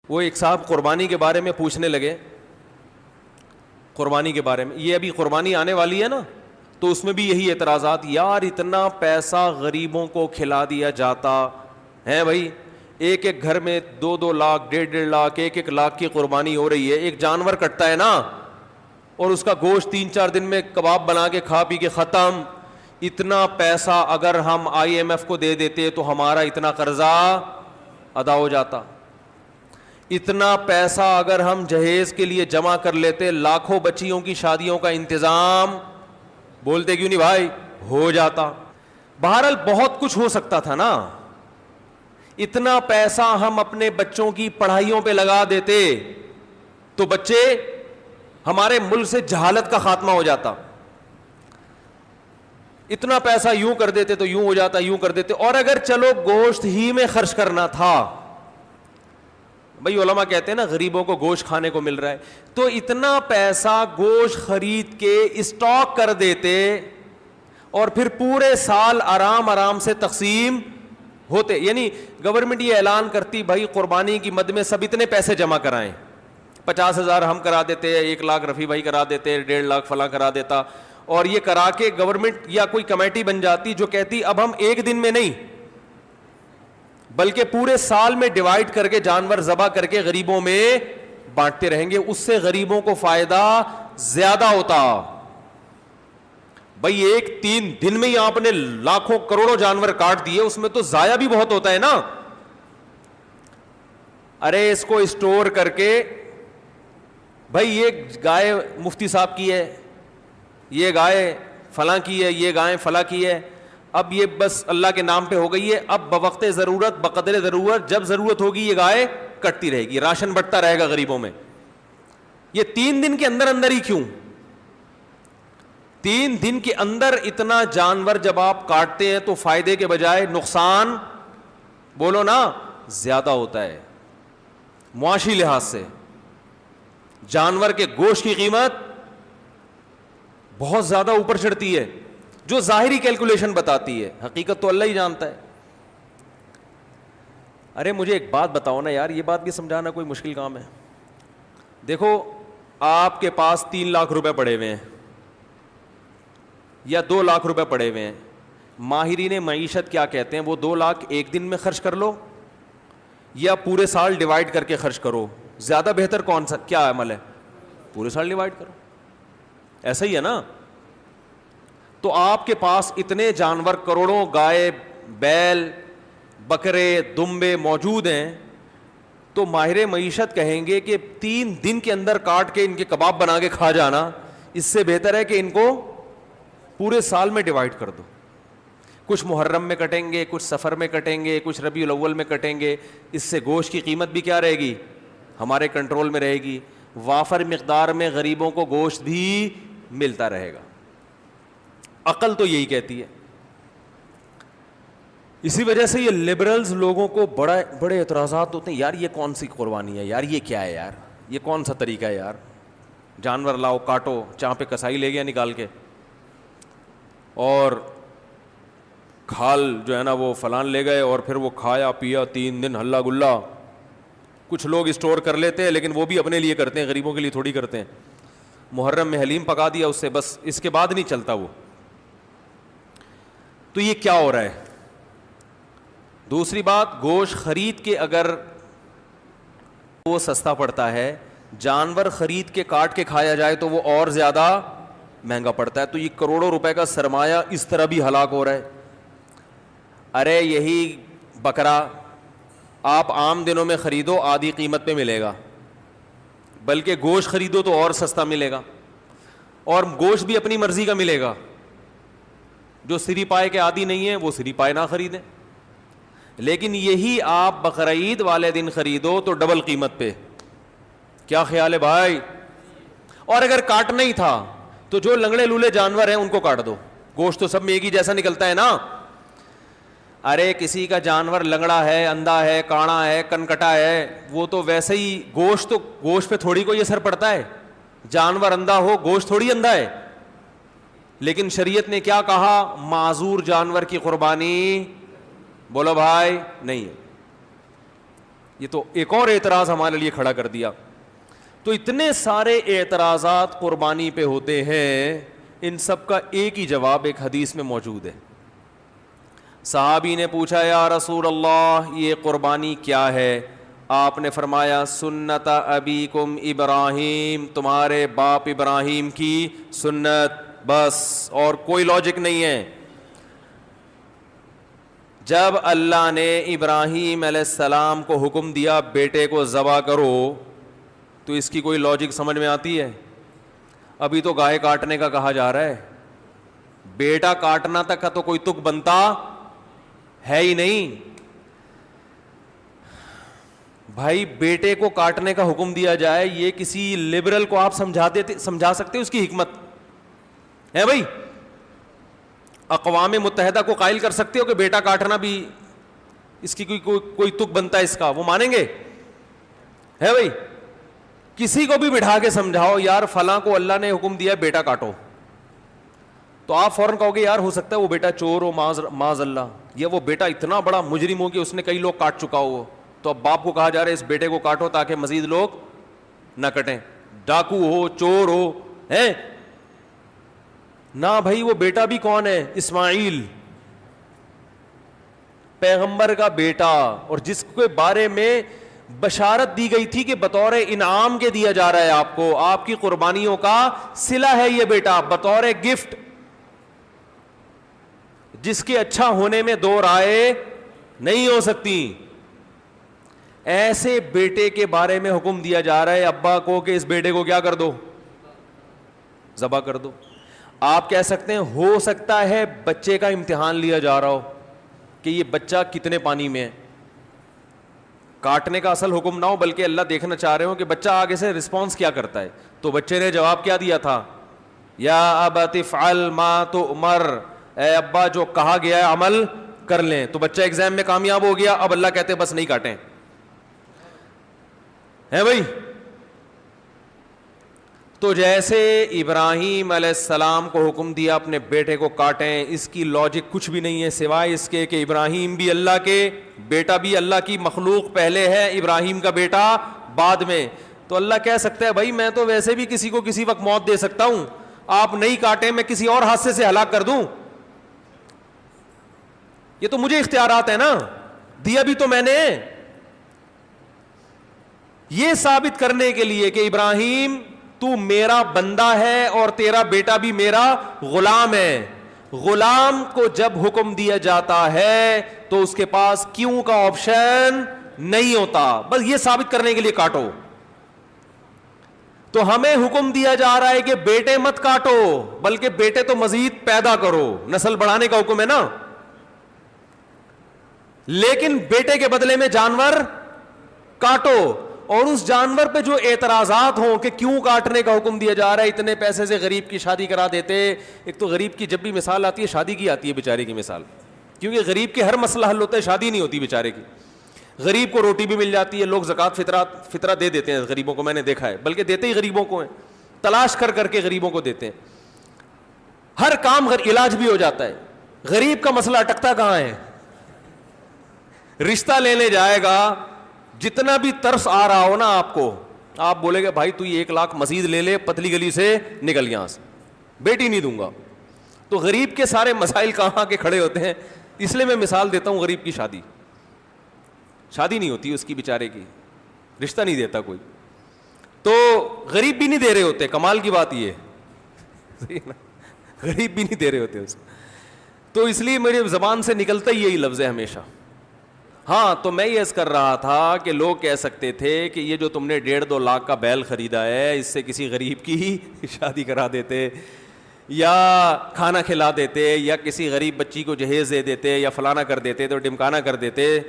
وہ ایک صاحب قربانی کے بارے میں پوچھنے لگے، قربانی کے بارے میں، یہ ابھی قربانی آنے والی ہے نا، تو اس میں بھی یہی اعتراضات، یار اتنا پیسہ غریبوں کو کھلا دیا جاتا ہے بھائی، ایک ایک گھر میں 2-2 لاکھ 1.5 لاکھ 1 لاکھ کی قربانی ہو رہی ہے، ایک جانور کٹتا ہے نا اور اس کا گوشت 3-4 دن میں کباب بنا کے کھا پی کے ختم، اتنا پیسہ اگر ہم IMF کو دے دیتے تو ہمارا اتنا قرضہ ادا ہو جاتا، اتنا پیسہ اگر ہم جہیز کے لیے جمع کر لیتے لاکھوں بچیوں کی شادیوں کا انتظام، بولتے کیوں نہیں بھائی، ہو جاتا۔ بہرحال بہت کچھ ہو سکتا تھا نا، اتنا پیسہ ہم اپنے بچوں کی پڑھائیوں پہ لگا دیتے تو بچے، ہمارے ملک سے جہالت کا خاتمہ ہو جاتا، اتنا پیسہ یوں کر دیتے تو یوں ہو جاتا، یوں کر دیتے۔ اور اگر چلو گوشت ہی میں خرچ کرنا تھا، بھائی علماء کہتے ہیں نا غریبوں کو گوشت کھانے کو مل رہا ہے، تو اتنا پیسہ گوشت خرید کے اسٹاک کر دیتے اور پھر پورے سال آرام آرام سے تقسیم ہوتے۔ یعنی گورنمنٹ یہ اعلان کرتی بھائی قربانی کی مد میں سب اتنے پیسے جمع کرائیں، 50,000 ہم کرا دیتے، 1 لاکھ رفیع بھائی کرا دیتے، 1.5 لاکھ فلاں کرا دیتا، اور یہ کرا کے گورنمنٹ یا کوئی کمیٹی بن جاتی جو کہتی اب ہم ایک دن میں نہیں بلکہ پورے سال میں ڈیوائیڈ کر کے جانور ذبح کر کے غریبوں میں بانٹتے رہیں گے، اس سے غریبوں کو فائدہ زیادہ ہوتا۔ بھائی 3 دن میں ہی آپ نے لاکھوں کروڑوں جانور کاٹ دیے، اس میں تو ضائع بھی بہت ہوتا ہے نا۔ ارے اس کو اسٹور کر کے، بھائی یہ گائے مفتی صاحب کی ہے، یہ گائے فلاں کی ہے، یہ گائے فلاں کی ہے، اب یہ بس اللہ کے نام پہ ہو گئی ہے، اب بوقت ضرورت بقدر ضرورت جب ضرورت ہوگی یہ گائے کٹتی رہے گی، راشن بٹتا رہے گا غریبوں میں۔ یہ 3 دن کے اندر اندر ہی کیوں، 3 دن کے اندر اتنا جانور جب آپ کاٹتے ہیں تو فائدے کے بجائے نقصان، بولو نا، زیادہ ہوتا ہے۔ معاشی لحاظ سے جانور کے گوشت کی قیمت بہت زیادہ اوپر چڑھتی ہے، جو ظاہری کیلکولیشن بتاتی ہے، حقیقت تو اللہ ہی جانتا ہے۔ ارے مجھے ایک بات بتاؤ نا یار، یہ بات بھی سمجھانا کوئی مشکل کام ہے؟ دیکھو آپ کے پاس 3 لاکھ روپے پڑے ہوئے ہیں یا 2 لاکھ روپے پڑے ہوئے ہیں، ماہرین معیشت کیا کہتے ہیں، وہ 2 لاکھ ایک دن میں خرچ کر لو یا پورے سال ڈیوائڈ کر کے خرچ کرو، زیادہ بہتر کون سا کیا عمل ہے؟ پورے سال ڈیوائڈ کرو، ایسا ہی ہے نا۔ تو آپ کے پاس اتنے جانور، کروڑوں گائے، بیل، بکرے، دمبے موجود ہیں، تو ماہر معیشت کہیں گے کہ 3 دن کے اندر کاٹ کے ان کے کباب بنا کے کھا جانا، اس سے بہتر ہے کہ ان کو پورے سال میں ڈیوائڈ کر دو۔ کچھ محرم میں کٹیں گے، کچھ سفر میں کٹیں گے، کچھ ربیع الاول میں کٹیں گے، اس سے گوشت کی قیمت بھی کیا رہے گی؟ ہمارے کنٹرول میں رہے گی، وافر مقدار میں غریبوں کو گوشت بھی ملتا رہے گا۔ عقل تو یہی کہتی ہے۔ اسی وجہ سے یہ لبرلز لوگوں کو بڑے اعتراضات ہوتے ہیں، یار یہ کون سی قربانی ہے یار، یہ کیا ہے یار، یہ کون سا طریقہ ہے یار، جانور لاؤ کاٹو، چاہ پہ کسائی لے گیا نکال کے، اور کھال جو ہے نا وہ فلان لے گئے، اور پھر وہ کھایا پیا 3 دن ہلا گلا۔ کچھ لوگ اسٹور کر لیتے ہیں لیکن وہ بھی اپنے لیے کرتے ہیں، غریبوں کے لیے تھوڑی کرتے ہیں۔ محرم میں حلیم پکا دیا اس سے، بس اس کے بعد نہیں چلتا وہ۔ تو یہ کیا ہو رہا ہے؟ دوسری بات، گوشت خرید کے اگر وہ سستا پڑتا ہے، جانور خرید کے کاٹ کے کھایا جائے تو وہ اور زیادہ مہنگا پڑتا ہے۔ تو یہ کروڑوں روپے کا سرمایہ اس طرح بھی ہلاک ہو رہا ہے۔ ارے یہی بکرا آپ عام دنوں میں خریدو آدھی قیمت پہ ملے گا، بلکہ گوشت خریدو تو اور سستا ملے گا، اور گوشت بھی اپنی مرضی کا ملے گا۔ جو سری پائے کے عادی نہیں ہیں وہ سری پائے نہ خریدیں، لیکن یہی آپ بقرعید والے دن خریدو تو ڈبل قیمت پہ۔ کیا خیال ہے بھائی؟ اور اگر کاٹنا ہی تھا تو جو لنگڑے لولے جانور ہیں ان کو کاٹ دو، گوشت تو سب میں ایک ہی جیسا نکلتا ہے نا۔ ارے کسی کا جانور لنگڑا ہے، اندھا ہے، کاڑا ہے، کنکٹا ہے، وہ تو ویسے ہی گوشت پہ تھوڑی کوئی اثر پڑتا ہے۔ جانور اندھا ہو، گوشت تھوڑی اندھا ہے۔ لیکن شریعت نے کیا کہا؟ معذور جانور کی قربانی، بولو بھائی، نہیں ہے۔ یہ تو ایک اور اعتراض ہمارے لیے کھڑا کر دیا. تو اتنے سارے اعتراضات قربانی پہ ہوتے ہیں, ان سب کا ایک ہی جواب ایک حدیث میں موجود ہے. صحابی نے پوچھا یا رسول اللہ یہ قربانی کیا ہے؟ آپ نے فرمایا سنت ابیکم ابراہیم, تمہارے باپ ابراہیم کی سنت, بس اور کوئی لاجک نہیں ہے. جب اللہ نے ابراہیم علیہ السلام کو حکم دیا بیٹے کو ذبح کرو, تو اس کی کوئی لاجک سمجھ میں آتی ہے؟ ابھی تو گائے کاٹنے کا کہا جا رہا ہے, بیٹا کاٹنا تک کا تو کوئی تک بنتا ہے ہی نہیں. بھائی بیٹے کو کاٹنے کا حکم دیا جائے, یہ کسی لبرل کو آپ سمجھا سکتے اس کی حکمت ہے؟ بھائی اقوام متحدہ کو قائل کر سکتے ہو کہ بیٹا کاٹنا بھی اس کی کوئی تک بنتا ہے اس کا؟ وہ مانیں گے؟ ہے بھائی کسی کو بھی بٹھا کے سمجھاؤ یار فلاں کو اللہ نے حکم دیا بیٹا کاٹو, تو آپ فوراً کہو گے یار ہو سکتا ہے وہ بیٹا چور ہو معاذ اللہ, یا وہ بیٹا اتنا بڑا مجرم ہو کہ اس نے کئی لوگ کاٹ چکا ہو, تو اب باپ کو کہا جا رہا ہے اس بیٹے کو کاٹو تاکہ مزید لوگ نہ کٹیں. ڈاکو ہو, چور ہو, ہیں نہ بھائی وہ بیٹا بھی کون ہے؟ اسماعیل پیغمبر کا بیٹا, اور جس کے بارے میں بشارت دی گئی تھی کہ بطور انعام کے دیا جا رہا ہے آپ کو, آپ کی قربانیوں کا صلہ ہے یہ بیٹا, بطور گفٹ, جس کے اچھا ہونے میں دو رائے نہیں ہو سکتی. ایسے بیٹے کے بارے میں حکم دیا جا رہا ہے ابا کو کہ اس بیٹے کو کیا کر دو؟ ذبح کر دو. آپ کہہ سکتے ہیں ہو سکتا ہے بچے کا امتحان لیا جا رہا ہو کہ یہ بچہ کتنے پانی میں ہے, کاٹنے کا اصل حکم نہ ہو بلکہ اللہ دیکھنا چاہ رہے ہو کہ بچہ آگے سے رسپانس کیا کرتا ہے. تو بچے نے جواب کیا دیا تھا؟ یا ابت افعل ما تؤمر, اے ابا جو کہا گیا ہے عمل کر لیں. تو بچہ ایگزام میں کامیاب ہو گیا, اب اللہ کہتے بس نہیں کاٹیں. ہے بھائی تو جیسے ابراہیم علیہ السلام کو حکم دیا اپنے بیٹے کو کاٹیں, اس کی لاجک کچھ بھی نہیں ہے سوائے اس کے کہ ابراہیم بھی اللہ کے, بیٹا بھی اللہ کی مخلوق پہلے ہے, ابراہیم کا بیٹا بعد میں. تو اللہ کہہ سکتا ہے بھائی میں تو ویسے بھی کسی کو کسی وقت موت دے سکتا ہوں, آپ نہیں کاٹیں میں کسی اور حادثے سے ہلاک کر دوں, یہ تو مجھے اختیارات ہے نا, دیا بھی تو میں نے. یہ ثابت کرنے کے لیے کہ ابراہیم تو میرا بندہ ہے اور تیرا بیٹا بھی میرا غلام ہے. غلام کو جب حکم دیا جاتا ہے تو اس کے پاس کیوں کا آپشن نہیں ہوتا, بس یہ ثابت کرنے کے لیے کاٹو. تو ہمیں حکم دیا جا رہا ہے کہ بیٹے مت کاٹو بلکہ بیٹے تو مزید پیدا کرو, نسل بڑھانے کا حکم ہے نا, لیکن بیٹے کے بدلے میں جانور کاٹو. اور اس جانور پہ جو اعتراضات ہوں کہ کیوں کاٹنے کا حکم دیا جا رہا ہے, اتنے پیسے سے غریب کی شادی کرا دیتے. ایک تو غریب کی جب بھی مثال آتی ہے شادی کی آتی ہے بیچارے کی مثال, کیونکہ غریب کے ہر مسئلہ حل ہوتا ہے, شادی نہیں ہوتی بیچارے کی. غریب کو روٹی بھی مل جاتی ہے, لوگ زکوٰۃ فطرہ دے دیتے ہیں غریبوں کو, میں نے دیکھا ہے, بلکہ دیتے ہی غریبوں کو ہیں, تلاش کر کر کے غریبوں کو دیتے ہیں. ہر کام علاج بھی ہو جاتا ہے. غریب کا مسئلہ اٹکتا کہاں ہے؟ رشتہ لینے جائے گا, جتنا بھی ترس آ رہا ہو نا آپ کو, آپ بولے گے بھائی تو یہ 1 لاکھ مزید لے لے, پتلی گلی سے نکل یہاں سے, بیٹی نہیں دوں گا. تو غریب کے سارے مسائل کہاں کے کھڑے ہوتے ہیں. اس لیے میں مثال دیتا ہوں, غریب کی شادی نہیں ہوتی اس کی بیچارے کی, رشتہ نہیں دیتا کوئی, تو غریب بھی نہیں دے رہے ہوتے. کمال کی بات یہ ہے غریب بھی نہیں دے رہے ہوتے اس کو. تو اس لیے میری زبان سے نکلتا ہی یہی لفظ ہے ہمیشہ. ہاں تو میں یہ عرض کر رہا تھا کہ لوگ کہہ سکتے تھے کہ یہ جو تم نے 1.5-2 لاکھ کا بیل خریدا ہے, اس سے کسی غریب کی ہی شادی کرا دیتے, یا کھانا کھلا دیتے, یا کسی غریب بچی کو جہیز دے دیتے, یا فلانا کر دیتے, تو ڈمکانا کر دیتے.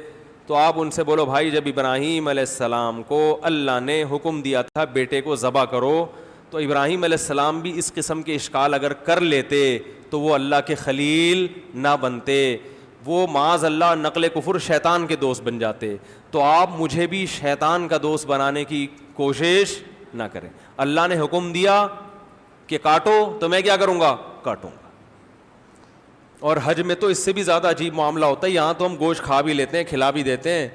تو آپ ان سے بولو بھائی جب ابراہیم علیہ السلام کو اللہ نے حکم دیا تھا بیٹے کو ذبح کرو, تو ابراہیم علیہ السلام بھی اس قسم کے اشکال اگر کر لیتے تو وہ اللہ کے خلیل نہ بنتے, وہ معاذ اللہ نقل کفر شیطان کے دوست بن جاتے. تو آپ مجھے بھی شیطان کا دوست بنانے کی کوشش نہ کریں. اللہ نے حکم دیا کہ کاٹو تو میں کیا کروں گا؟ کاٹوں گا. اور حج میں تو اس سے بھی زیادہ عجیب معاملہ ہوتا ہے. یہاں تو ہم گوشت کھا بھی لیتے ہیں, کھلا بھی دیتے ہیں,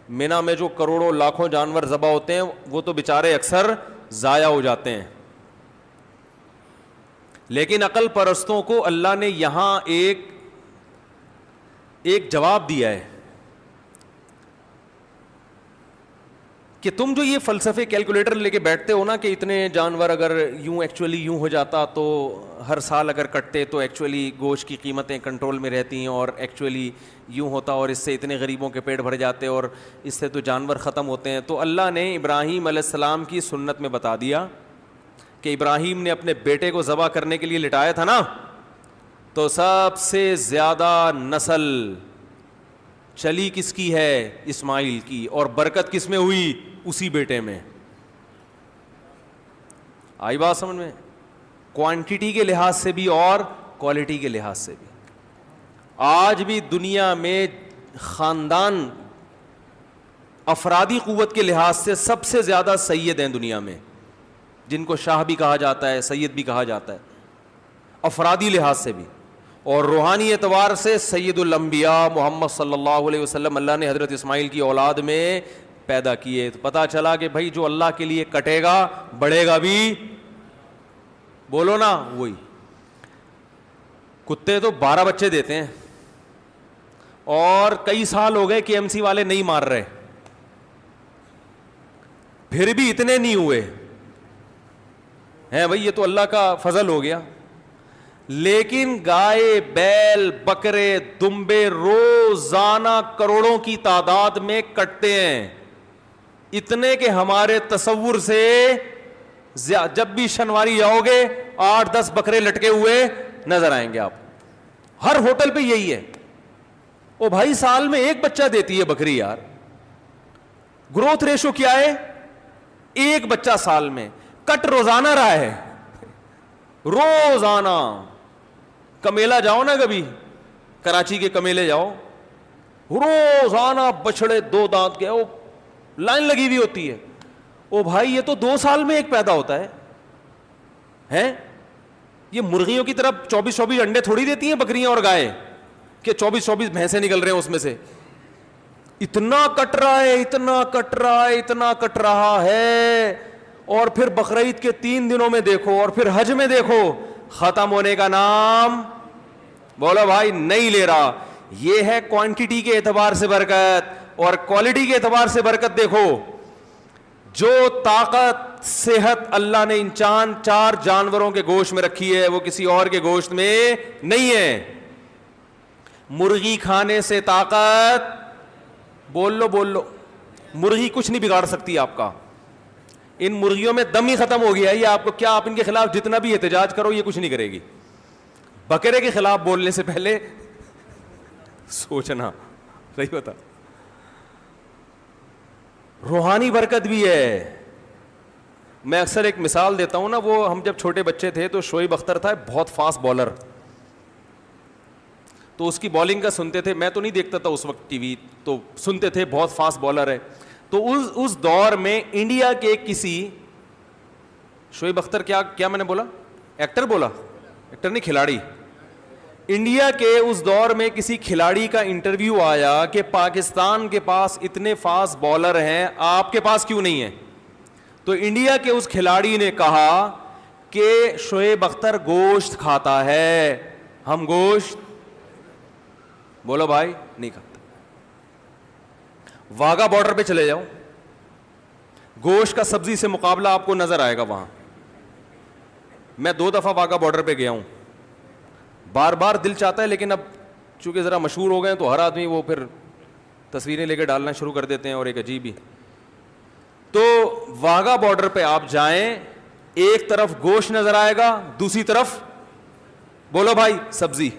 مینا میں جو کروڑوں لاکھوں جانور ذبح ہوتے ہیں وہ تو بیچارے اکثر ضائع ہو جاتے ہیں. لیکن عقل پرستوں کو اللہ نے یہاں ایک جواب دیا ہے کہ تم جو یہ فلسفے کیلکولیٹر لے کے بیٹھتے ہو نا کہ اتنے جانور اگر یوں ایکچولی یوں ہو جاتا تو ہر سال اگر کٹتے تو ایکچولی گوشت کی قیمتیں کنٹرول میں رہتی ہیں اور ایکچولی یوں ہوتا اور اس سے اتنے غریبوں کے پیٹ بھر جاتے اور اس سے تو جانور ختم ہوتے ہیں. تو اللہ نے ابراہیم علیہ السلام کی سنت میں بتا دیا کہ ابراہیم نے اپنے بیٹے کو ذبح کرنے کے لیے لٹایا تھا نا, تو سب سے زیادہ نسل چلی کس کی ہے؟ اسماعیل کی. اور برکت کس میں ہوئی؟ اسی بیٹے میں. آئی بات سمجھ میں؟ کوانٹٹی کے لحاظ سے بھی اور کوالٹی کے لحاظ سے بھی. آج بھی دنیا میں خاندان افرادی قوت کے لحاظ سے سب سے زیادہ سید ہیں دنیا میں, جن کو شاہ بھی کہا جاتا ہے, سید بھی کہا جاتا ہے, افرادی لحاظ سے بھی. اور روحانی اعتبار سے سید الانبیاء محمد صلی اللہ علیہ وسلم اللہ نے حضرت اسماعیل کی اولاد میں پیدا کیے. تو پتا چلا کہ بھائی جو اللہ کے لیے کٹے گا بڑھے گا بھی, بولو نا وہی. کتے تو 12 بچے دیتے ہیں اور کئی سال ہو گئے کے ایم سی والے نہیں مار رہے, پھر بھی اتنے نہیں ہوئے ہیں بھائی, یہ تو اللہ کا فضل ہو گیا. لیکن گائے, بیل, بکرے, دمبے روزانہ کروڑوں کی تعداد میں کٹتے ہیں, اتنے کہ ہمارے تصور سے جب بھی شنواری جاؤ گے 8-10 بکرے لٹکے ہوئے نظر آئیں گے آپ. ہر ہوٹل پہ یہی ہے. او بھائی سال میں ایک بچہ دیتی ہے بکری یار, گروتھ ریشو کیا ہے؟ ایک بچہ سال میں. کٹ روزانہ رہا ہے, روزانہ. کمیلا جاؤ نا کبھی, کراچی کے کمیلے جاؤ, روزانہ بچڑے 2 دانت کے لائن لگی ہوئی ہوتی ہے. او بھائی یہ تو 2 سال میں ایک پیدا ہوتا ہے ہیں. یہ مرغیوں کی طرف 24 انڈے تھوڑی دیتی ہیں بکریاں اور گائے کہ 24 بھینسیں نکل رہے ہیں اس میں سے. اتنا کٹ رہا ہے, اتنا کٹ رہا ہے, اتنا کٹ رہا ہے. اور پھر بقرعید کے 3 دنوں میں دیکھو اور پھر حج میں دیکھو, ختم ہونے کا نام بولو بھائی نہیں لے رہا. یہ ہے کوانٹٹی کے اعتبار سے برکت. اور کوالٹی کے اعتبار سے برکت دیکھو, جو طاقت صحت اللہ نے ان 4 جانوروں کے گوشت میں رکھی ہے وہ کسی اور کے گوشت میں نہیں ہے. مرغی کھانے سے طاقت, بول لو, مرغی کچھ نہیں بگاڑ سکتی آپ کا. ان مرغیوں میں دم ہی ختم ہو گیا ہے. یہ آپ کو کیا, آپ ان کے خلاف جتنا بھی احتجاج کرو یہ کچھ نہیں کرے گی. بکرے کے خلاف بولنے سے پہلے سوچنا. صحیح بتا. روحانی برکت بھی ہے. میں اکثر ایک مثال دیتا ہوں نا, وہ ہم جب چھوٹے بچے تھے تو شعیب اختر تھا بہت فاسٹ بالر, تو اس کی بالنگ کا سنتے تھے. میں تو نہیں دیکھتا تھا اس وقت ٹی وی, تو سنتے تھے بہت فاسٹ بالر ہے. تو اس دور میں انڈیا کے کسی شعیب اختر, کیا میں نے بولا, ایکٹر بولا, ایکٹر نہیں کھلاڑی. انڈیا کے اس دور میں کسی کھلاڑی کا انٹرویو آیا کہ پاکستان کے پاس اتنے فاسٹ بالر ہیں, آپ کے پاس کیوں نہیں ہے؟ تو انڈیا کے اس کھلاڑی نے کہا کہ شعیب اختر گوشت کھاتا ہے, ہم گوشت, بولو بھائی, نہیں کھاتا. واگا بارڈر پہ چلے جاؤ, گوشت کا سبزی سے مقابلہ آپ کو نظر آئے گا وہاں. میں 2 دفعہ واگا بارڈر پہ گیا ہوں, بار بار دل چاہتا ہے, لیکن اب چونکہ ذرا مشہور ہو گئے ہیں تو ہر آدمی وہ پھر تصویریں لے کے ڈالنا شروع کر دیتے ہیں, اور ایک عجیب ہی. تو واگا بارڈر پہ آپ جائیں, ایک طرف گوشت نظر آئے گا, دوسری طرف بولو بھائی سبزی.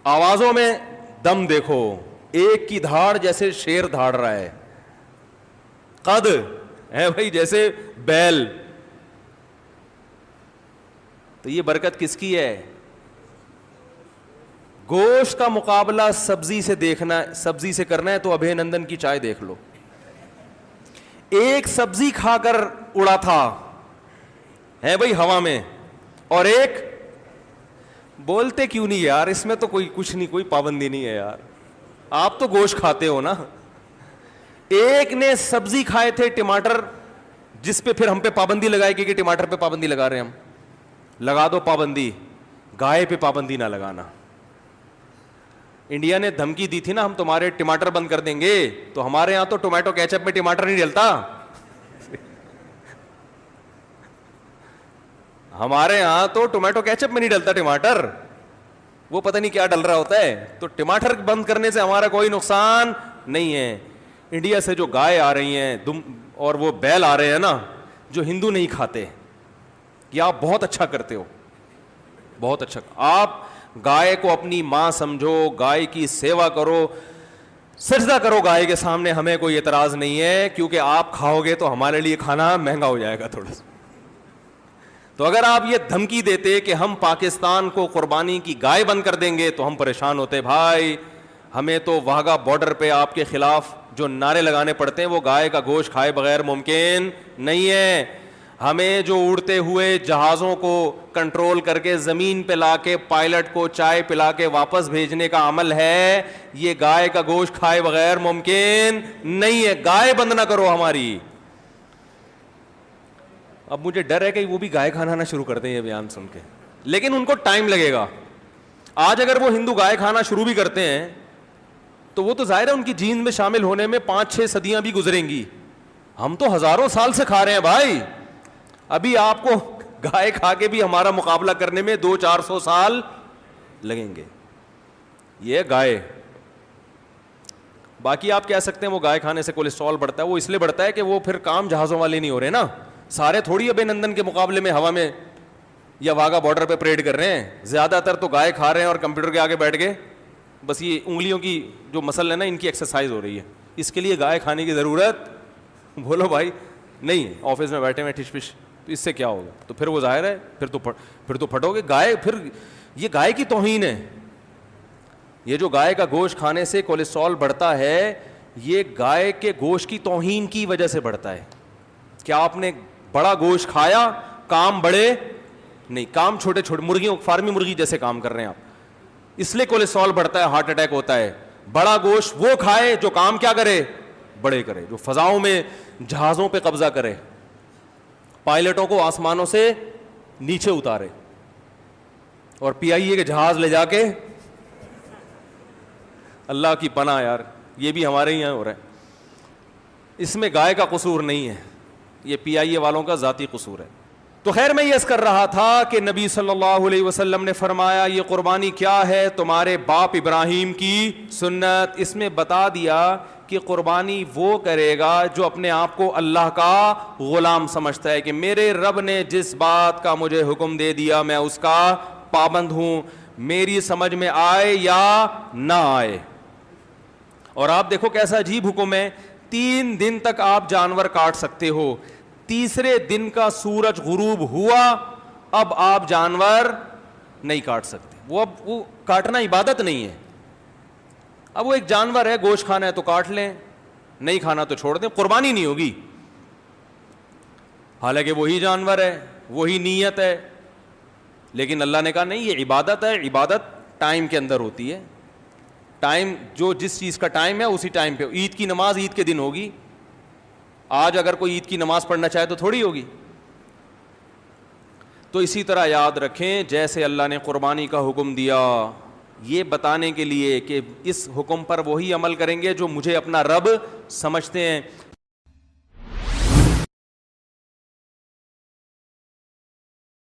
آوازوں میں دم دیکھو, ایک کی دھاڑ جیسے شیر دھاڑ رہا ہے, قد ہے بھائی جیسے بیل. تو یہ برکت کس کی ہے؟ گوشت کا مقابلہ سبزی سے دیکھنا, سبزی سے کرنا ہے تو ابھے نندن کی چائے دیکھ لو. ایک سبزی کھا کر اڑا تھا ہے بھائی ہوا میں, اور ایک, بولتے کیوں نہیں یار, اس میں تو کوئی کچھ نہیں, کوئی پابندی نہیں ہے یار. آپ تو گوشت کھاتے ہو نا. ایک نے سبزی کھائے تھے ٹماٹر, جس پہ پھر ہم پہ پابندی لگائی گئی کہ ٹماٹر پہ پابندی لگا رہے ہیں ہم. لگا دو پابندی, گائے پہ پابندی نہ لگانا. انڈیا نے دھمکی دی تھی نا ہم تمہارے ٹماٹر بند کر دیں گے, تو ہمارے یہاں تو ٹومیٹو کیچپ میں ٹماٹر نہیں ڈلتا. ہمارے یہاں تو ٹومیٹو کیچپ میں نہیں ڈلتا ٹماٹر, وہ پتہ نہیں کیا ڈل رہا ہوتا ہے. تو ٹماٹر بند کرنے سے ہمارا کوئی نقصان نہیں ہے. انڈیا سے جو گائے آ رہی ہیں اور وہ بیل آ رہے ہیں نا, جو ہندو نہیں کھاتے, یہ آپ بہت اچھا کرتے ہو, بہت اچھا. آپ گائے کو اپنی ماں سمجھو, گائے کی سیوا کرو, سجدہ کرو گائے کے سامنے, ہمیں کوئی اعتراض نہیں ہے, کیونکہ آپ کھاؤ گے تو ہمارے لیے کھانا مہنگا ہو جائے گا تھوڑا سا. تو اگر آپ یہ دھمکی دیتے کہ ہم پاکستان کو قربانی کی گائے بند کر دیں گے تو ہم پریشان ہوتے. بھائی ہمیں تو واہگہ بارڈر پہ آپ کے خلاف جو نعرے لگانے پڑتے ہیں وہ گائے کا گوشت کھائے بغیر ممکن نہیں ہے. ہمیں جو اڑتے ہوئے جہازوں کو کنٹرول کر کے زمین پہ لا کے پائلٹ کو چائے پلا کے واپس بھیجنے کا عمل ہے, یہ گائے کا گوشت کھائے بغیر ممکن نہیں ہے. گائے بند نہ کرو ہماری. اب مجھے ڈر ہے کہ وہ بھی گائے کھانا نہ شروع کر دیں یہ بیان سن کے, لیکن ان کو ٹائم لگے گا. آج اگر وہ ہندو گائے کھانا شروع بھی کرتے ہیں تو وہ تو ظاہر ہے ان کی جین میں شامل ہونے میں 5-6 صدیاں بھی گزریں گی. ہم تو ہزاروں سال سے کھا رہے ہیں بھائی. ابھی آپ کو گائے کھا کے بھی ہمارا مقابلہ کرنے میں 200-400 سال لگیں گے. یہ گائے. باقی آپ کہہ سکتے ہیں وہ گائے کھانے سے کولیسٹرول بڑھتا ہے, وہ اس لیے بڑھتا ہے کہ وہ پھر کام جہازوں والے نہیں ہو رہے نا. سارے تھوڑی ابے نندن کے مقابلے میں ہوا میں یا واگا بارڈر پہ پریڈ کر رہے ہیں. زیادہ تر تو گائے کھا رہے ہیں اور کمپیوٹر کے آگے بیٹھ کے بس یہ انگلیوں کی جو مسل ہے نا ان کی ایکسرسائز ہو رہی ہے. اس کے لیے گائے کھانے کی ضرورت بولو بھائی نہیں. آفس میں بیٹھے ہوئے ٹھش پش, تو اس سے کیا ہوگا؟ تو پھر وہ ظاہر ہے پھر تو پھٹو گے. گائے پھر یہ گائے کی توہین ہے. یہ جو گائے کا گوشت کھانے سے کولیسٹرول بڑھتا ہے یہ گائے کے گوشت کی توہین کی وجہ سے بڑھتا ہے. کیا آپ نے بڑا گوشت کھایا, کام بڑے نہیں, کام چھوٹے چھوٹے مرغیوں فارمی مرغی جیسے کام کر رہے ہیں آپ, اس لیے کولیسٹرول بڑھتا ہے, ہارٹ اٹیک ہوتا ہے. بڑا گوشت وہ کھائے جو کام کیا کرے, بڑے کرے, جو فضاؤں میں جہازوں پہ قبضہ کرے, پائلٹوں کو آسمانوں سے نیچے اتارے اور PIA کے جہاز لے جا کے. اللہ کی پناہ یار, یہ بھی ہمارے ہی یہاں ہو رہا ہے. اس میں گائے کا قصور نہیں ہے, یہ PIA والوں کا ذاتی قصور ہے. تو خیر میں یہ عرض کر رہا تھا کہ نبی صلی اللہ علیہ وسلم نے فرمایا یہ قربانی کیا ہے, تمہارے باپ ابراہیم کی سنت. اس میں بتا دیا کہ قربانی وہ کرے گا جو اپنے آپ کو اللہ کا غلام سمجھتا ہے کہ میرے رب نے جس بات کا مجھے حکم دے دیا میں اس کا پابند ہوں, میری سمجھ میں آئے یا نہ آئے. اور آپ دیکھو کیسا عجیب حکم ہے, 3 دن تک آپ جانور کاٹ سکتے ہو, تیسرے دن کا سورج غروب ہوا اب آپ جانور نہیں کاٹ سکتے. وہ کاٹنا عبادت نہیں ہے. اب وہ ایک جانور ہے, گوشت کھانا ہے تو کاٹ لیں, نہیں کھانا تو چھوڑ دیں, قربانی نہیں ہوگی. حالانکہ وہی جانور ہے, وہی نیت ہے, لیکن اللہ نے کہا نہیں یہ عبادت ہے. عبادت ٹائم کے اندر ہوتی ہے, ٹائم جو جس چیز کا ٹائم ہے اسی ٹائم پہ. عید کی نماز عید کے دن ہوگی, آج اگر کوئی عید کی نماز پڑھنا چاہے تو تھوڑی ہوگی. تو اسی طرح یاد رکھیں جیسے اللہ نے قربانی کا حکم دیا یہ بتانے کے لیے کہ اس حکم پر وہی عمل کریں گے جو مجھے اپنا رب سمجھتے ہیں.